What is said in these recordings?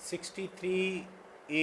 63A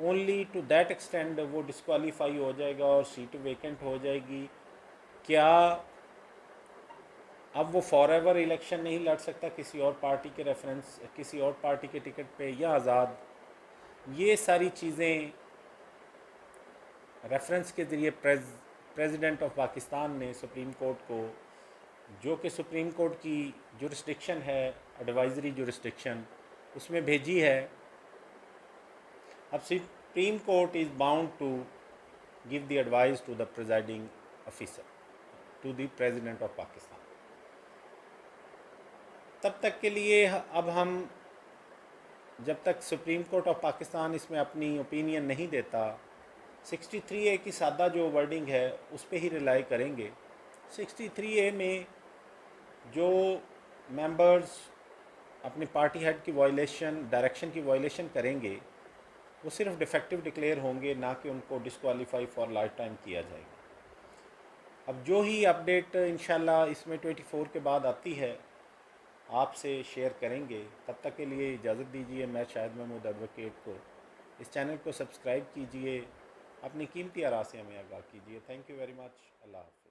only to that extend वो disqualify हो जाएगा और सीट वेकेंट हो जाएगी। क्या अब वो फॉर एवर इलेक्शन नहीं लड़ सकता किसी और पार्टी के रेफरेंस, किसी और पार्टी के टिकट पे, या आज़ाद? ये सारी चीज़ें रेफरेंस के ज़रिए प्रेसिडेंट ऑफ पाकिस्तान ने सुप्रीम कोर्ट को, जो कि सुप्रीम कोर्ट की जुरिस्डिक्शन है, एडवाइजरी जुरिस्डिक्शन, उसमें भेजी है। अब supreme court is bound to give the advice to the presiding officer, to the president of Pakistan. तब तक के लिए अब हम, जब तक सुप्रीम कोर्ट ऑफ पाकिस्तान इसमें अपनी ओपिनियन नहीं देता, 63A की सादा जो वर्डिंग है उस पर ही रिलाई करेंगे। 63A में जो मेंबर्स अपनी पार्टी हेड की वायलेशन, डायरेक्शन की वायलेशन करेंगे, वो सिर्फ डिफेक्टिव डिक्लेयर होंगे, ना कि उनको डिस्क्वालीफाई फॉर लाइफ टाइम किया जाएगा। अब जो ही अपडेट इंशाल्लाह इसमें 24 के बाद आती है आपसे शेयर करेंगे। तब तक के लिए इजाज़त दीजिए। मैं शाहिद महमूद एडवोकेट को, इस चैनल को सब्सक्राइब कीजिए, अपनी कीमती आरा से हमें आगाह कीजिए। Thank you very much. अल्लाह हाफ़िज़।